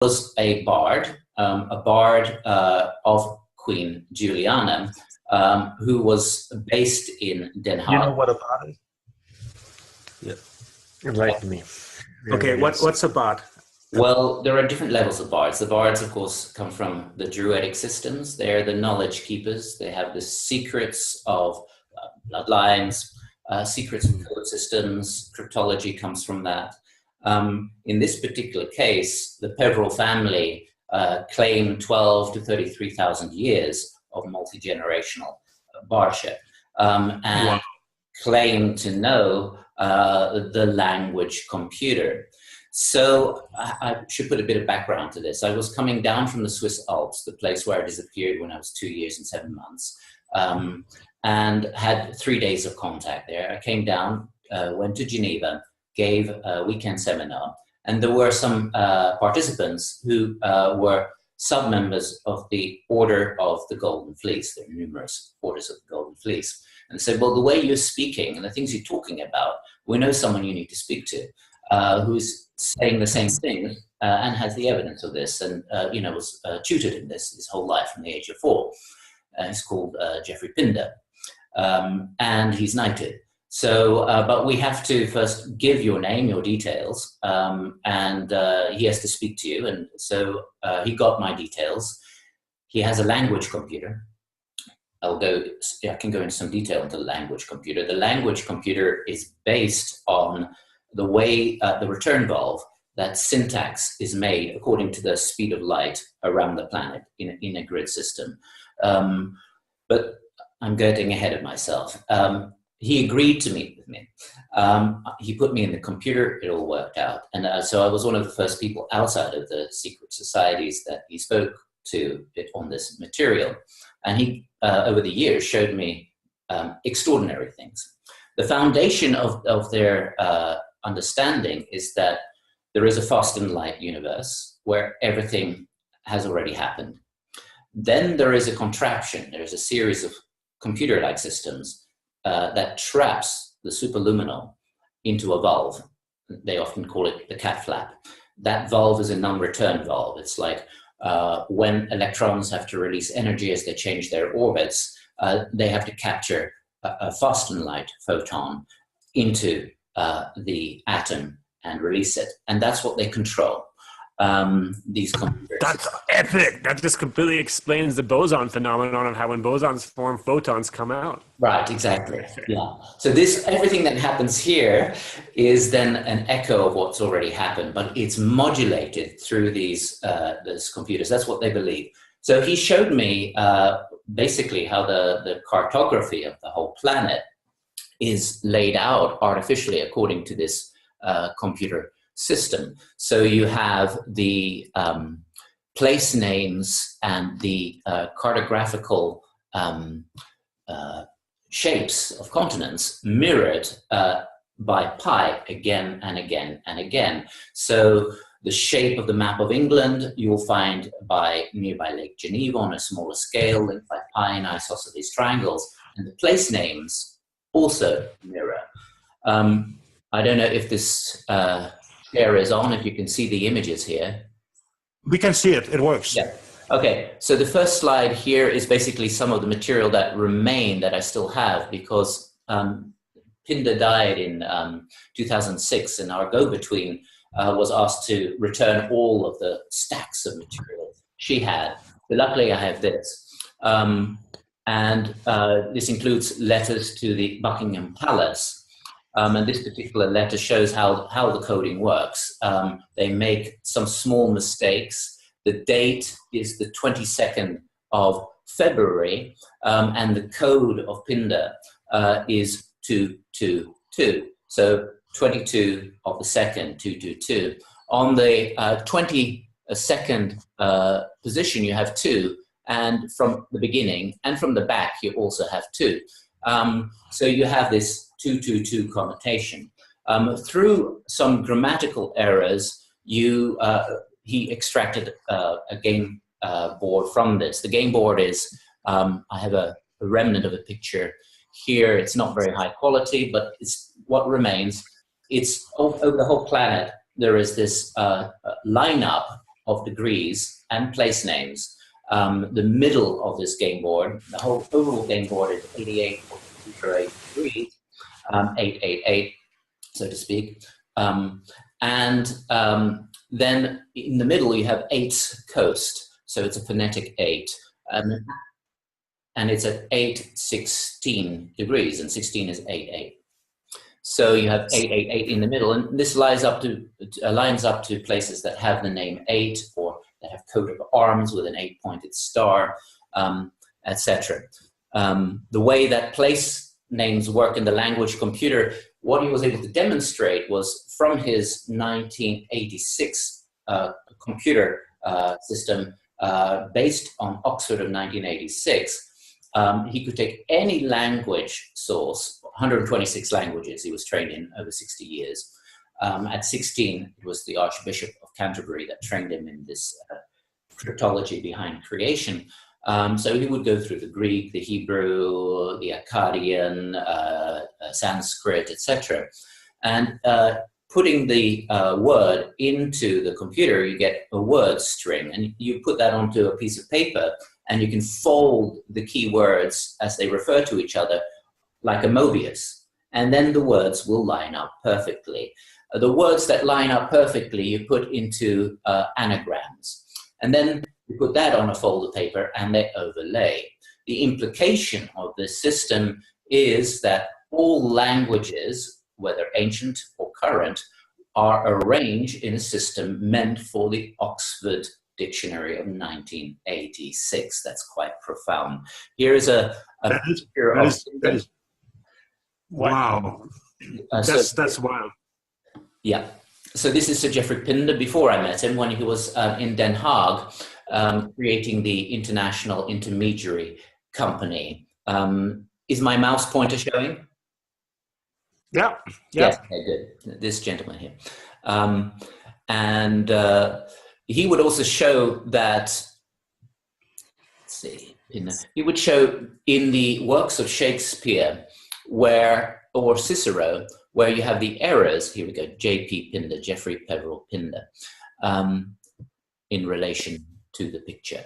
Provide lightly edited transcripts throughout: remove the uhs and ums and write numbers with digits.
was a bard of Queen Juliana, who was based in Den Haag. You know what a bard is? Yeah, enlighten me. Okay, what's a bard? Well, there are different levels of bards. The bards, of course, come from the Druidic systems. They're the knowledge keepers. They have the secrets of bloodlines, secrets of code systems. Cryptology comes from that. In this particular case, the Peveril family claim 12 to 33,000 years of multi-generational bardship, and claim to know the language computer. So I should put a bit of background to this. I was coming down from the Swiss Alps, the place where I disappeared when I was 2 years and 7 months, and had 3 days of contact there. I came down, went to Geneva, gave a weekend seminar, and there were some participants who were sub-members of the Order of the Golden Fleece. There are numerous orders of the Golden Fleece. And they said, well, the way you're speaking and the things you're talking about, we know someone you need to speak to who's saying the same thing and has the evidence of this, and was tutored in this his whole life from the age of 4. He's called Geoffrey Pinder, and he's knighted. So, but we have to first give your name, your details, and he has to speak to you. And so he got my details. He has a language computer. I can go into some detail into the language computer. The language computer is based on the way the return valve, that syntax is made according to the speed of light around the planet in a grid system. But I'm getting ahead of myself. He agreed to meet with me. He put me in the computer, it all worked out. And so I was one of the first people outside of the secret societies that he spoke to on this material. And he, over the years, showed me extraordinary things. The foundation of their understanding is that there is a fast and light universe where everything has already happened. Then there is a contraption. There's a series of computer-like systems that traps the superluminal into a valve. They often call it the cat flap. That valve is a non-return valve. It's like when electrons have to release energy as they change their orbits, they have to capture a fast and light photon into the atom and release it. And that's what they control. These computers. That's epic. That just completely explains the boson phenomenon of how when bosons form, photons come out. Right, exactly. Yeah. So everything that happens here is then an echo of what's already happened, but it's modulated through these computers. That's what they believe. So he showed me basically how the cartography of the whole planet is laid out artificially according to this computer system. So you have the place names and the cartographical shapes of continents mirrored by pi again and again and again. So the shape of the map of England you'll find by nearby Lake Geneva on a smaller scale, linked by pi and isosceles triangles, and the place names also mirror. I don't know if this share is on, if you can see the images here. We can see it, it works. Yeah. Okay, so the first slide here is basically some of the material that remain that I still have, because Pinder died in 2006, and our go-between was asked to return all of the stacks of material she had. But luckily I have this. And this includes letters to the Buckingham Palace. And this particular letter shows how the coding works. They make some small mistakes. The date is the 22nd of February, and the code of Pinder is 222. So 22 of the 2nd, 222. On the 22nd position, you have 2, and from the beginning and from the back, you also have 2. So you have this 222 connotation. Through some grammatical errors, he extracted a game board from this. The game board is, I have a remnant of a picture here. It's not very high quality, but it's what remains. It's over the whole planet. There is this lineup of degrees and place names. The middle of this game board, the whole overall game board is 88.08 degrees, 888, so to speak. Then in the middle you have 8 coast, so it's a phonetic 8. And it's at 816 degrees, and 16 is 88. So you have 888 in the middle, and this lines up to places that have the name 8, or that have coat of arms with an 8-pointed star, etc. The way that place names work in the language computer, what he was able to demonstrate was from his 1986 computer system based on Oxford of 1986. He could take any language source, 126 languages he was trained in over 60 years. At 16, it was the Archbishop of Canterbury that trained him in this cryptology behind creation. So he would go through the Greek, the Hebrew, the Akkadian, Sanskrit, etc. And putting the word into the computer, you get a word string, and you put that onto a piece of paper, and you can fold the key words as they refer to each other like a Mobius, and then the words will line up perfectly. The words that line up perfectly you put into anagrams, and then you put that on a fold of paper and they overlay. The implication of this system is that all languages, whether ancient or current, are arranged in a system meant for the Oxford Dictionary of 1986. That's quite profound. Here is a picture of... Wow. That's wild. Yeah. So this is Sir Geoffrey Pinder before I met him, when he was in Den Haag, creating the International Intermediary Company. Is my mouse pointer showing? Yeah. Yes, okay, good. This gentleman here. He would also show that, let's see, he would show in the works of Shakespeare or Cicero, where you have the errors, here we go, J.P. Pinder, Geoffrey Peveril Pinder, in relation to the picture.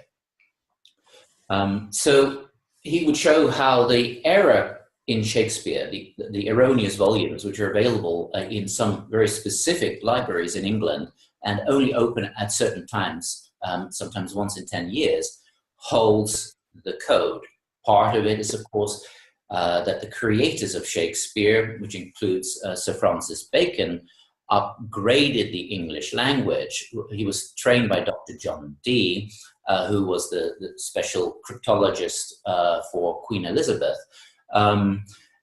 So he would show how the error in Shakespeare, the erroneous volumes, which are available in some very specific libraries in England and only open at certain times, sometimes once in 10 years, holds the code. Part of it is, of course, that the creators of Shakespeare, which includes Sir Francis Bacon, upgraded the English language. He was trained by Dr. John Dee, who was the special cryptologist for Queen Elizabeth,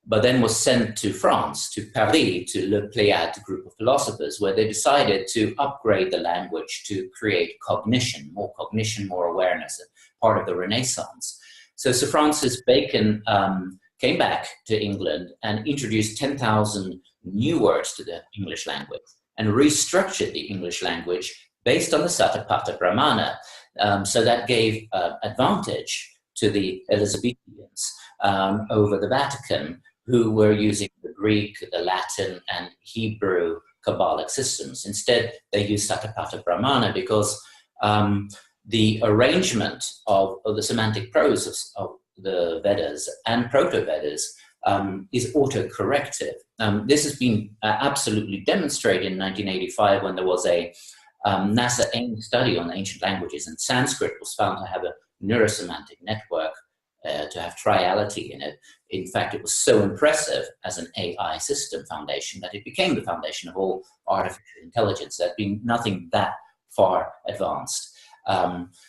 but then was sent to France, to Paris, to Le Pléiade group of philosophers, where they decided to upgrade the language to create cognition, more awareness, part of the Renaissance. So Sir Francis Bacon came back to England and introduced 10,000 new words to the English language and restructured the English language based on the Satapatha Brahmana. So that gave advantage to the Elizabethans over the Vatican, who were using the Greek, the Latin, and Hebrew Kabbalic systems. Instead, they used Satapatha Brahmana because the arrangement of the semantic prose of the Vedas and Proto-Vedas is autocorrective. This has been absolutely demonstrated in 1985 when there was a NASA AIM study on ancient languages, and Sanskrit was found to have a neurosemantic network, to have triality in it. In fact, it was so impressive as an AI system foundation that it became the foundation of all artificial intelligence. There had been nothing that far advanced.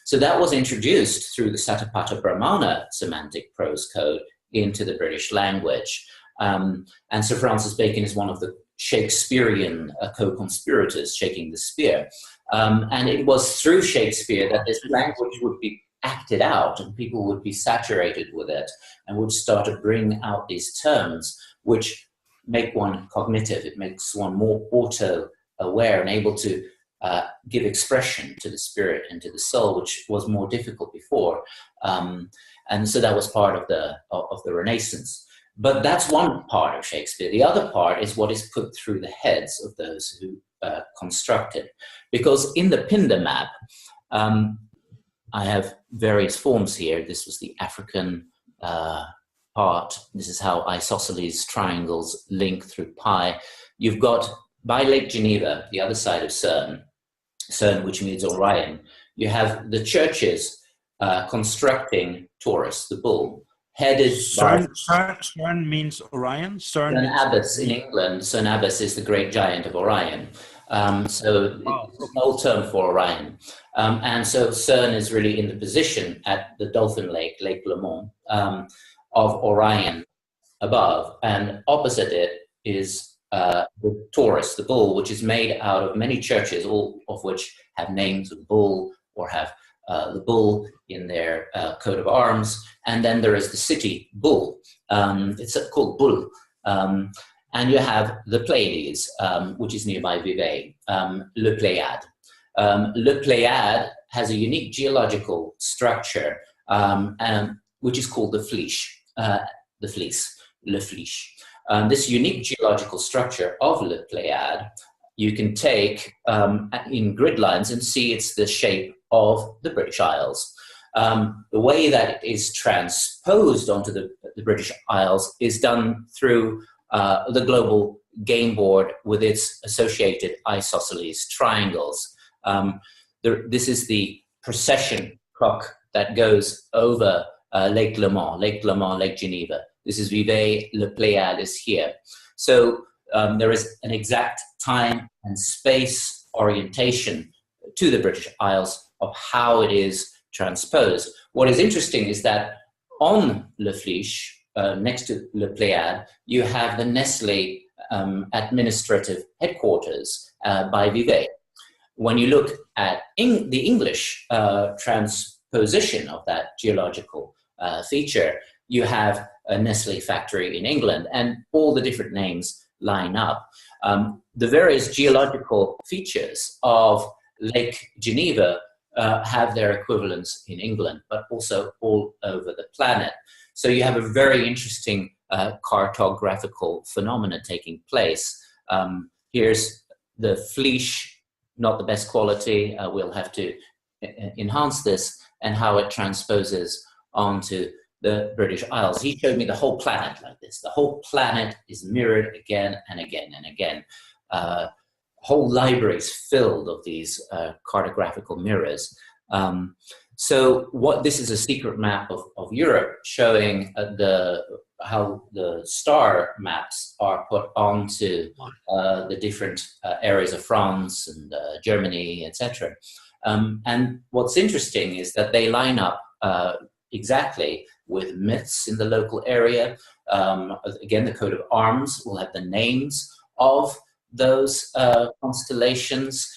So that was introduced through the Satapatha Brahmana semantic prose code into the British language. And Sir Francis Bacon is one of the Shakespearean co-conspirators shaking the spear. And it was through Shakespeare that this language would be acted out and people would be saturated with it and would start to bring out these terms which make one cognitive. It makes one more auto-aware and able to give expression to the spirit and to the soul, which was more difficult before. And so that was part of the Renaissance. But that's one part of Shakespeare. The other part is what is put through the heads of those who constructed. Because in the Pinder map, I have various forms here. This was the African part. This is how isosceles triangles link through pi. You've got, by Lake Geneva, the other side of Cern, which means Orion, you have the churches constructing Taurus, the bull, headed by... Cern means Orion? Cern Abbas in England. Cern Abbas is the great giant of Orion. It's an old term for Orion. And so Cern is really in the position at the Dolphin Lake, Lake Leman, of Orion above. And opposite it is the Taurus, the bull, which is made out of many churches, all of which have names of bull or have the bull in their coat of arms. And then there is the city bull. It's called Bull. And you have the Pleiades, which is nearby Vevey, Le Pléiade. Le Pléiade has a unique geological structure, which is called the Fleece, Le Fleece. This unique geological structure of Le Pléiade, you can take in grid lines and see it's the shape of the British Isles. The way that it is transposed onto the British Isles is done through the global game board with its associated isosceles triangles. This is the precession clock that goes over Lake Leman, Lake Geneva. This is Vevey, Le Pléiade is here. So there is an exact time and space orientation to the British Isles of how it is transposed. What is interesting is that on Le Fleece, next to Le Pléiade, you have the Nestlé administrative headquarters by Vevey. When you look at the English transposition of that geological feature, you have a Nestlé factory in England, and all the different names line up. The various geological features of Lake Geneva have their equivalents in England, but also all over the planet. So you have a very interesting cartographical phenomena taking place. Here's the Fleece, not the best quality. We'll have to enhance this, and how it transposes onto the British Isles. He showed me the whole planet like this. The whole planet is mirrored again and again and again. Whole libraries filled of these cartographical mirrors. So this is a secret map of Europe showing how the star maps are put onto the different areas of France and Germany, etc. And what's interesting is that they line up exactly with myths in the local area. Again, the coat of arms will have the names of those constellations.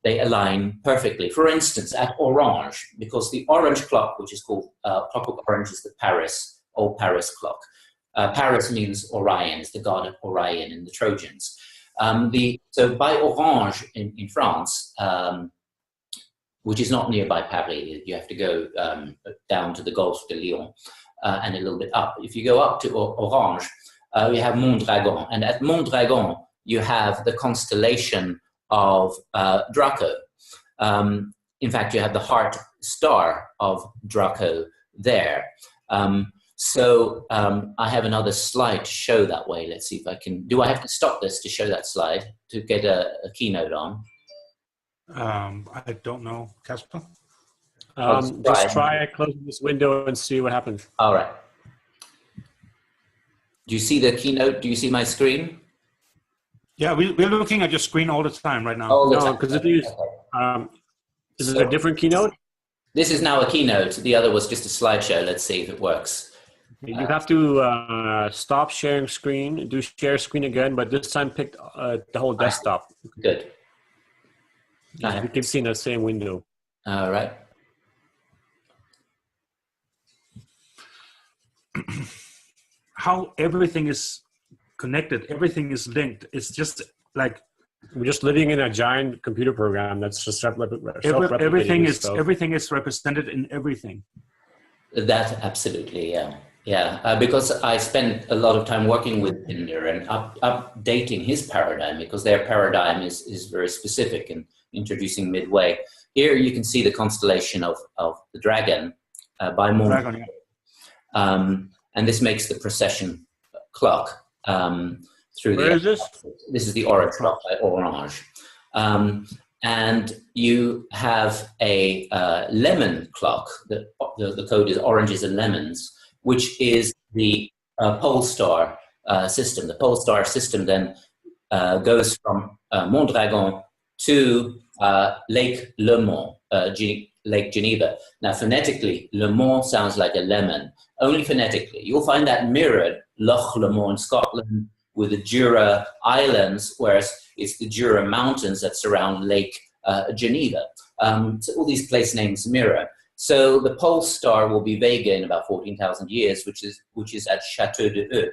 They align perfectly. For instance, at Orange, because the orange clock, which is called Clockwork Orange, is the Old Paris clock. Paris means Orion, is the god of Orion in the Trojans. So by Orange in France, which is not nearby Paris, you have to go down to the Gulf de Lyon and a little bit up. If you go up to Orange, you have Mondragon, and at Mondragon you have the constellation of Draco. In fact, you have the heart star of Draco there. So I have another slide to show that way. Let's see if I can. Do I have to stop this to show that slide to get a keynote on? I don't know, Casper. Just try closing this window and see what happens. All right. Do you see the keynote? Do you see my screen? Yeah, we're looking at your screen all the time right now. No, because if you is it a different keynote? This is now a keynote. The other was just a slideshow. Let's see if it works. You have to stop sharing screen, do share screen again, but this time pick the whole desktop. Good. You can see in the same window. All right. How everything is connected, everything is linked. It's just like we're just living in a giant computer program that's just everything is represented in everything. That absolutely, yeah. Yeah, because I spent a lot of time working with Pinder and updating his paradigm, because their paradigm is very specific in introducing midway. Here you can see the constellation of the dragon by Mondragon. Yeah. And this makes the precession clock through Where is this? This is the orange clock by Orange. And you have a lemon clock. The code is oranges and lemons, which is the pole star system. The pole star system then goes from Mondragon to Lake Leman, Lake Geneva. Now, phonetically, Le Mans sounds like a lemon, only phonetically. You'll find that mirrored, Loch Lomond in Scotland, with the Jura Islands, whereas it's the Jura Mountains that surround Lake Geneva. So all these place names mirror. So the pole star will be Vega in about 14,000 years, which is at Chateau de Eu,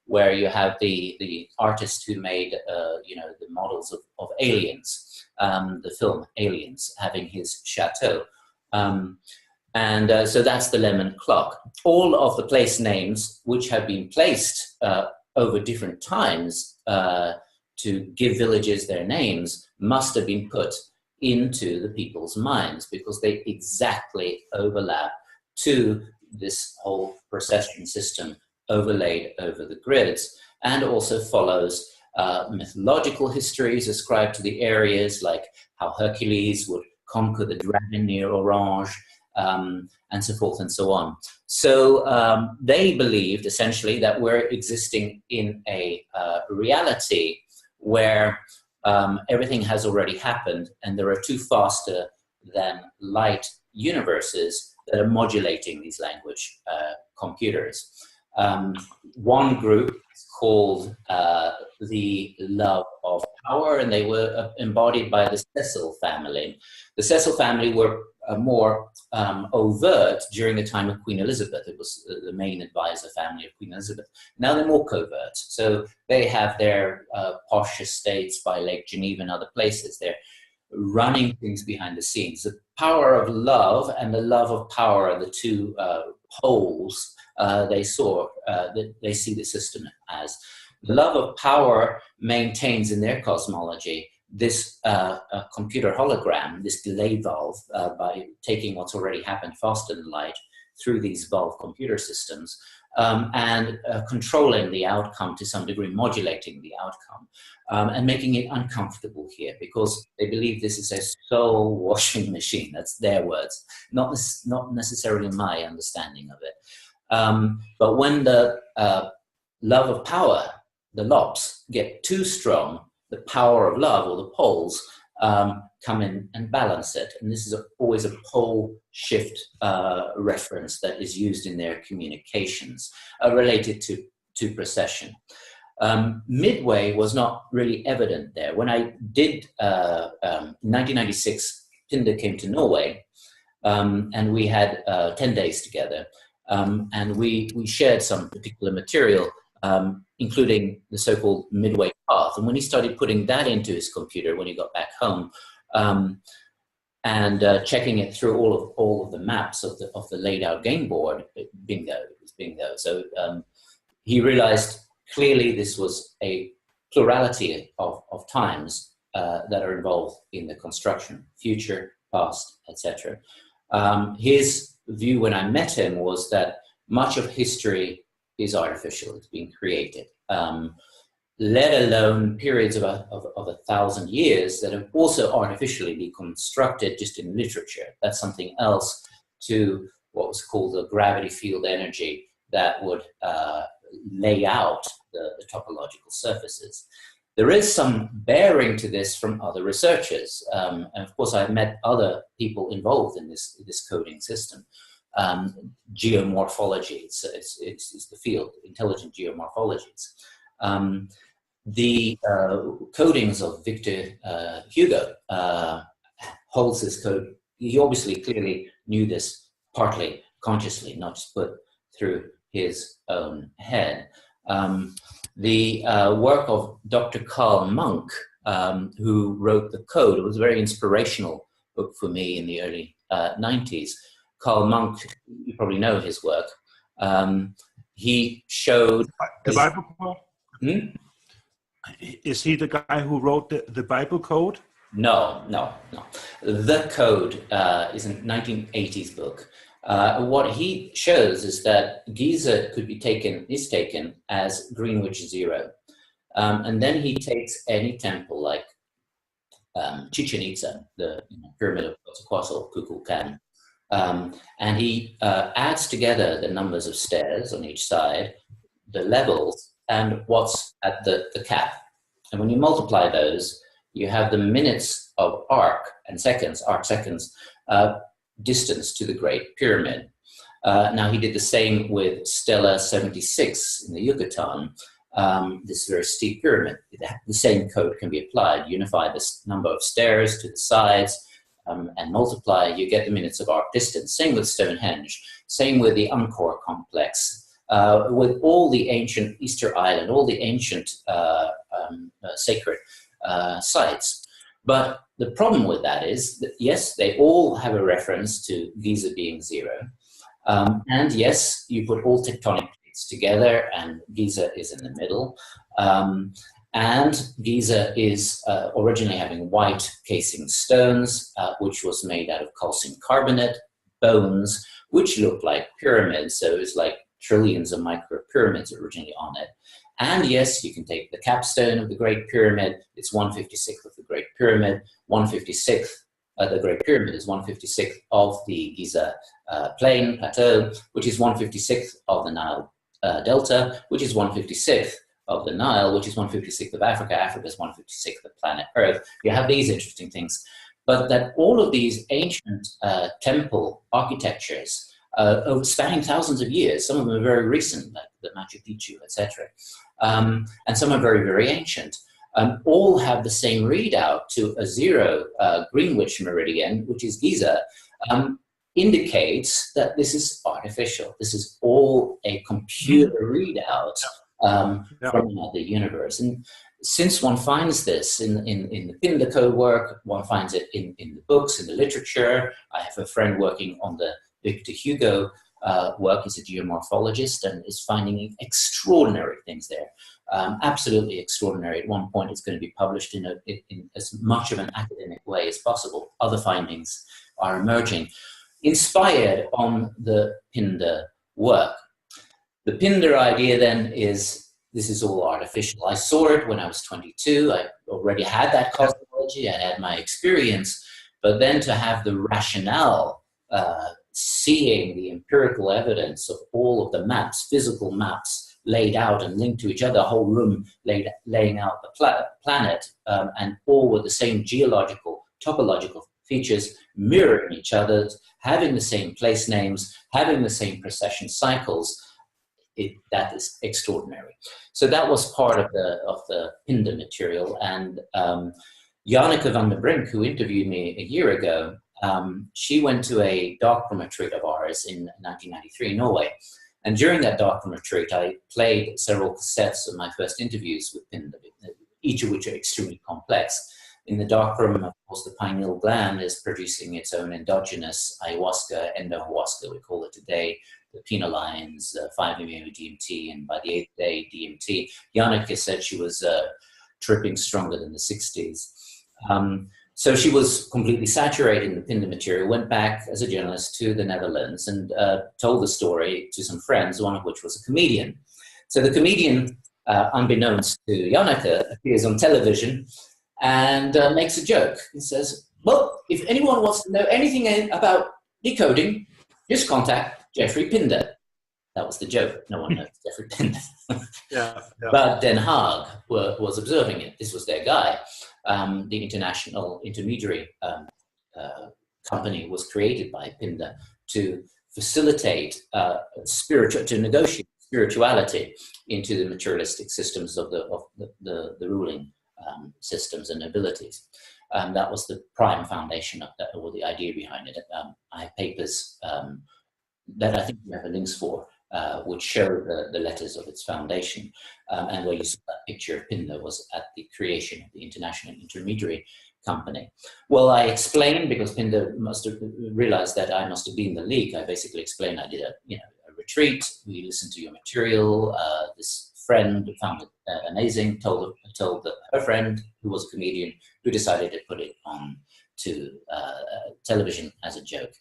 where you have the artist who made the models of Aliens, the film Aliens, having his chateau. So that's the lemon clock. All of the place names which have been placed over different times to give villages their names must have been put into the people's minds, because they exactly overlap to this whole precession system overlaid over the grids, and also follows mythological histories ascribed to the areas, like how Hercules would conquer the dragon near Orange, and so forth and so on. So they believed essentially that we're existing in a reality where everything has already happened, and there are two faster than light universes that are modulating these language computers. One group is called the Love of Power, and they were embodied by the Cecil family. The Cecil family were more overt during the time of Queen Elizabeth. It was the main advisor family of Queen Elizabeth. Now they're more covert. So they have their posh estates by Lake Geneva and other places. They're running things behind the scenes. The power of love and the love of power are the two poles they see the system as. The love of power maintains in their cosmology this computer hologram, this delay valve, by taking what's already happened faster than light through these valve computer systems, and controlling the outcome to some degree, modulating the outcome, and making it uncomfortable here, because they believe this is a soul washing machine. That's their words, not necessarily my understanding of it. But when the love of power, the lops, get too strong, the power of love, or the poles, come in and balance it. And this is always a pole shift reference that is used in their communications related to precession. Midway was not really evident there. When I did, in 1996, Pinder came to Norway, and we had 10 days together. And we shared some particular material, including the so-called midway path. And when he started putting that into his computer when he got back home, and checking it through all of the maps of the laid out game board, bingo, it was bingo. So he realized clearly this was a plurality of times that are involved in the construction, future, past, etc. His view when I met him was that much of history is artificial, it's being created, let alone periods of 1,000 years that have also artificially been constructed just in literature. That's something else to what was called the gravity field energy that would lay out the topological surfaces. There is some bearing to this from other researchers. And of course, I've met other people involved in this coding system. Geomorphology, it's the field, intelligent geomorphologies. The codings of Victor Hugo holds this code. He obviously clearly knew this partly consciously, not just put through his own head. The work of Dr. Carl Monk, who wrote the code, it was a very inspirational book for me in the early 90s. Carl Monk, you probably know his work. He showed the Bible code. Hmm? Is he the guy who wrote the Bible code? No. The code is a 1980s book. What he shows is that Giza is taken as Greenwich Zero. And then he takes any temple like Chichen Itza, the pyramid of Kukulkan, and he adds together the numbers of stairs on each side, the levels, and what's at the cap. And when you multiply those, you have the minutes of arc seconds distance to the Great Pyramid. Now, he did the same with Stela 76 in the Yucatan, this very steep pyramid. The same code can be applied. Unify this number of stairs to the sides and multiply, you get the minutes of arc distance. Same with Stonehenge, same with the Angkor complex. With all the ancient Easter Island, all the ancient sacred sites. But the problem with that is that, yes, they all have a reference to Giza being zero. And yes, you put all tectonic plates together and Giza is in the middle. And Giza is originally having white casing stones, which was made out of calcium carbonate, bones, which look like pyramids. So it's like trillions of micro pyramids originally on it. And yes, you can take the capstone of the Great Pyramid. It's 1/56th of the Great Pyramid. 1/56th the Great Pyramid is 1/56th of the Giza plateau, which is 1/56th of the Nile Delta, which is 1/56th of the Nile, which is 1/56th of Africa. Africa is 1/56th of planet Earth. You have these interesting things. But that all of these ancient temple architectures spanning thousands of years, some of them are very recent, like the Machu Picchu, etc. And some are very, very ancient. All have the same readout to a zero Greenwich meridian, which is Giza, indicates that this is artificial. This is all a computer readout from the universe. And since one finds this in the Pinder code work, one finds it in the books, in the literature. I have a friend working on the Victor Hugo work. He's a geomorphologist and is finding extraordinary things there. Absolutely extraordinary. At one point, it's going to be published in as much of an academic way as possible. Other findings are emerging, inspired on the Pinder work. The Pinder idea then is, this is all artificial. I saw it when I was 22. I already had that cosmology. I had my experience. But then to have the rationale, seeing the empirical evidence of all of the maps, physical maps, laid out and linked to each other, a whole room laying out the planet, and all with the same geological, topological features, mirroring each other, having the same place names, having the same precession cycles. That is extraordinary. So that was part of the Pinder material. And Janneke van der Brink, who interviewed me a year ago, she went to a darkroom retreat of ours in 1993 in Norway. And during that darkroom retreat, I played several cassettes of my first interviews with Pinder, each of which are extremely complex. In the darkroom, of course, the pineal gland is producing its own endogenous ayahuasca, endohuasca, we call it today, the penolines, 5-MeO-DMT, and by the 8th day, DMT. Janneke said she was tripping stronger than the 60s. So she was completely saturated in the Pinder material, went back as a journalist to the Netherlands and told the story to some friends, one of which was a comedian. So the comedian, unbeknownst to Janneke, appears on television and makes a joke. He says, well, if anyone wants to know anything about decoding, just contact Geoffrey Pinder. That was the joke. No one knows Geoffrey Pinder. But Den Haag was observing it. This was their guy. The international intermediary company was created by Pinder to facilitate to negotiate spirituality into the materialistic systems of the ruling systems and abilities. That was the prime foundation of that, or the idea behind it. I have papers that I think we have the links for, which show the letters of its foundation, and where you saw that picture of Pinder was at the creation of the International Intermediary Company. Well, I explained, because Pinder must have realized that I must have been the leak. I basically explained I did a retreat. We listened to your material. This friend found it amazing, told her friend, who was a comedian, who decided to put it on to television as a joke.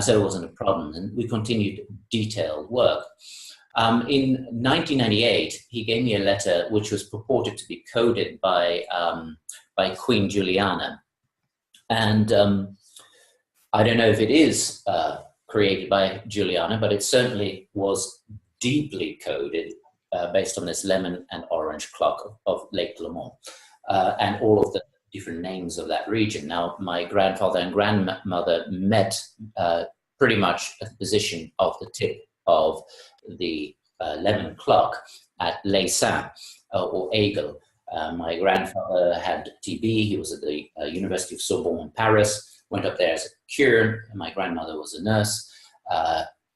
So it wasn't a problem, and we continued detailed work. In 1998, he gave me a letter which was purported to be coded by Queen Juliana. And I don't know if it is created by Juliana, but it certainly was deeply coded based on this lemon and orange clock of Lake Leman and all of the different names of that region. Now, my grandfather and grandmother met pretty much at the position of the tip of the lemon clock at Leman or Aigle. My grandfather had TB. He was at the University of Sorbonne in Paris, went up there as a cure. My grandmother was a nurse.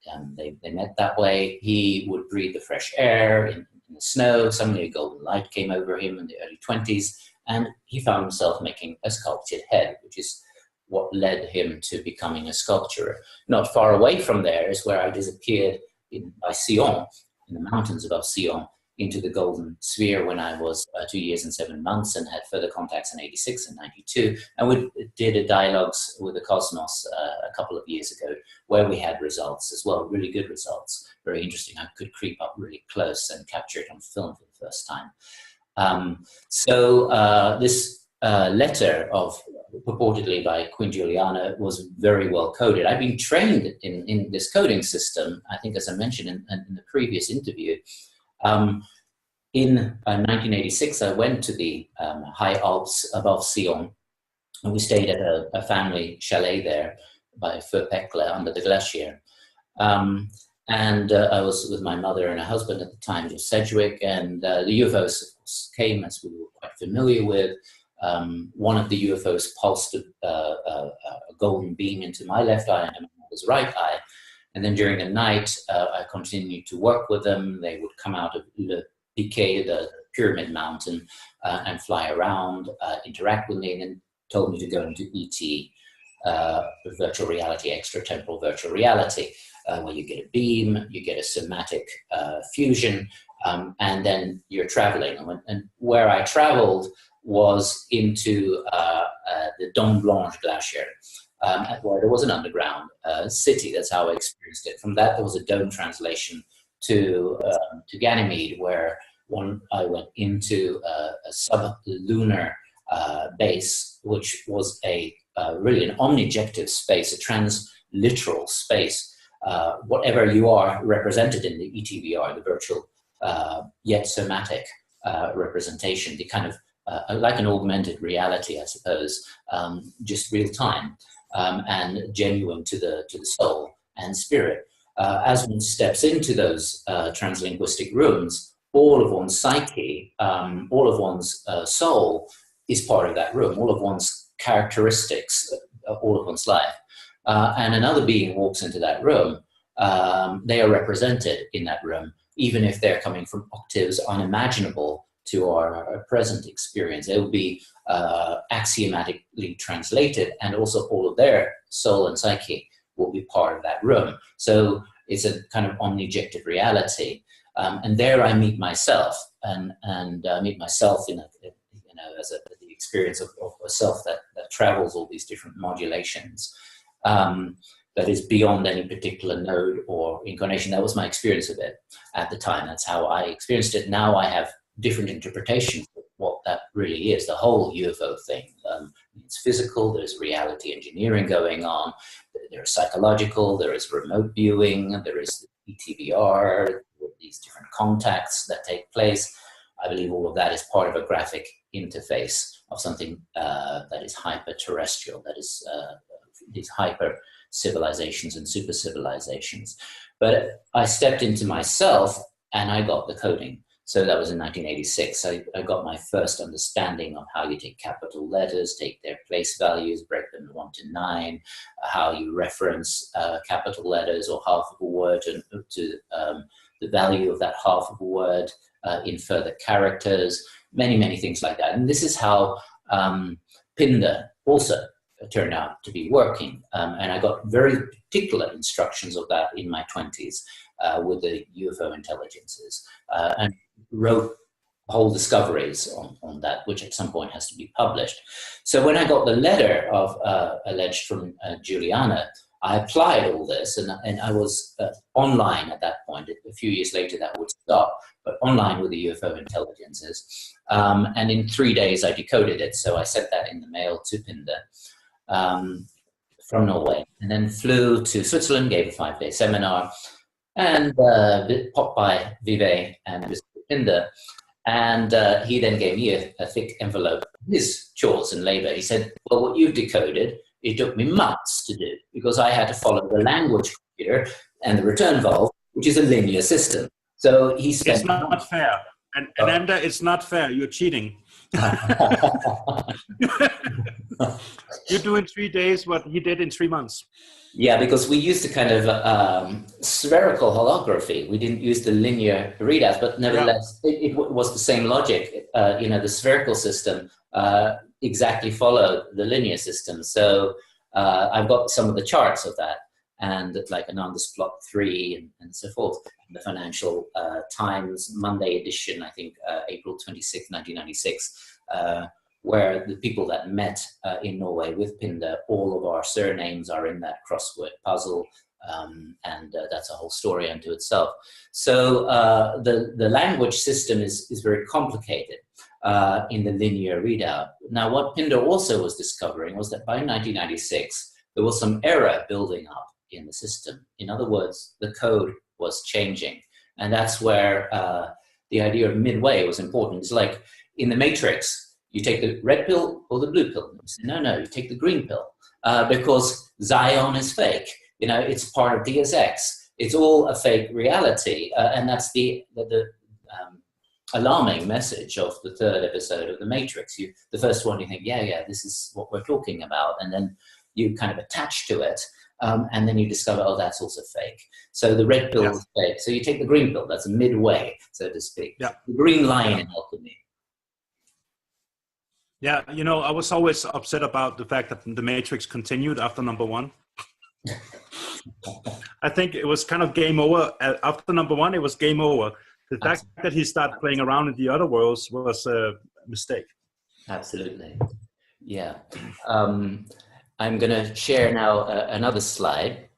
And they met that way. He would breathe the fresh air in the snow. Suddenly a golden light came over him in the early 20s, and he found himself making a sculptured head, which is what led him to becoming a sculptor. Not far away from there is where I disappeared by Sion, in the mountains above Sion, into the golden sphere when I was 2 years and 7 months, and had further contacts in 86 and 92. And we did a dialogues with the cosmos a couple of years ago, where we had results as well, really good results, very interesting. I could creep up really close and capture it on film for the first time. This letter of purportedly by Queen Juliana was very well coded. I've been trained in this coding system, I think, as I mentioned in the previous interview. In 1986, I went to the high Alps above Sion, and we stayed at a family chalet there by Feu Pecla under the glacier. And I was with my mother and her husband at the time, Geoff Sedgwick, and the UFOs, of course, came, as we were quite familiar with. One of the UFOs pulsed a golden beam into my left eye and my mother's right eye. And then during the night, I continued to work with them. They would come out of Le Piquet, the pyramid mountain, and fly around, interact with me, and then told me to go into ET, virtual reality, extratemporal virtual reality, where you get a beam, you get a somatic fusion, and then you're traveling. And where I traveled was into the Dent Blanche glacier, where there was an underground city. That's how I experienced it. From that, there was a dome translation to Ganymede, where I went into a sublunar base, which was really an omnijective space, a transliteral space. Whatever you are represented in the ETVR, the virtual yet somatic representation, the kind of like an augmented reality, I suppose, just real time. And genuine to the soul and spirit. As one steps into those translinguistic rooms, all of one's psyche, all of one's soul is part of that room, all of one's characteristics, all of one's life. And another being walks into that room, they are represented in that room, even if they're coming from octaves unimaginable to our present experience. They will be axiomatically translated, and also all of their soul and psyche will be part of that room. So it's a kind of omnijective reality. And there I meet myself, and meet myself in as the experience of a self that travels all these different modulations. That is beyond any particular node or incarnation. That was my experience of it at the time. That's how I experienced it. Now I have different interpretations of what that really is, the whole UFO thing. It's physical, there's reality engineering going on, there's psychological, there is remote viewing, there is ETVR, these different contacts that take place. I believe all of that is part of a graphic interface of something that is hyper-terrestrial, that is these hyper-civilizations and super-civilizations. But I stepped into myself and I got the coding. So that was in 1986. I got my first understanding of how you take capital letters, take their place values, break them 1 to 9, how you reference capital letters or half of a word to the value of that half of a word in further characters, many things like that. And this is how Pinder also turned out to be working. And I got very particular instructions of that in my 20s. with the UFO intelligences, and wrote whole discoveries on that, which at some point has to be published. So when I got the letter of alleged from Juliana, I applied all this, and I was online at that point. A few years later, that would stop, but online with the UFO intelligences. And in 3 days, I decoded it. So I sent that in the mail to Pinder from Norway, and then flew to Switzerland, gave a 5-day seminar, and popped by Vive and visited Pinder. And he then gave me a thick envelope, his chores and labor. He said, well, what you've decoded, it took me months to do because I had to follow the language computer and the return valve, which is a linear system. So he spent... It's not fair. And Ananda, it's not fair. You're cheating. You do in 3 days what he did in 3 months. Yeah, because we used a kind of spherical holography. We didn't use the linear readouts, but nevertheless, it was the same logic. The spherical system exactly followed the linear system. So I've got some of the charts of that, and like Ananda's plot 3 and so forth. The Financial Times Monday edition, I think April 26, 1996, where the people that met in Norway with Pinder, all of our surnames are in that crossword puzzle, and that's a whole story unto itself. So the language system is very complicated in the linear readout. Now, what Pinder also was discovering was that by 1996, there was some error building up in the system. In other words, the code was changing. And that's where the idea of midway was important. It's like in the Matrix, you take the red pill or the blue pill. You say, no, you take the green pill because Zion is fake. It's part of Deus Ex. It's all a fake reality. And that's the alarming message of the 3rd episode of the Matrix. The first one, you think, yeah, this is what we're talking about. And then you kind of attach to it. And then you discover, oh, that's also fake. So the red pill is fake. So you take the green pill. That's midway, so to speak. Yeah. The green line in alchemy. Yeah, I was always upset about the fact that the Matrix continued after number 1. I think it was kind of game over. After number 1, it was game over. The fact that he started playing around in the other worlds was a mistake. Absolutely. Yeah. I'm going to share now another slide.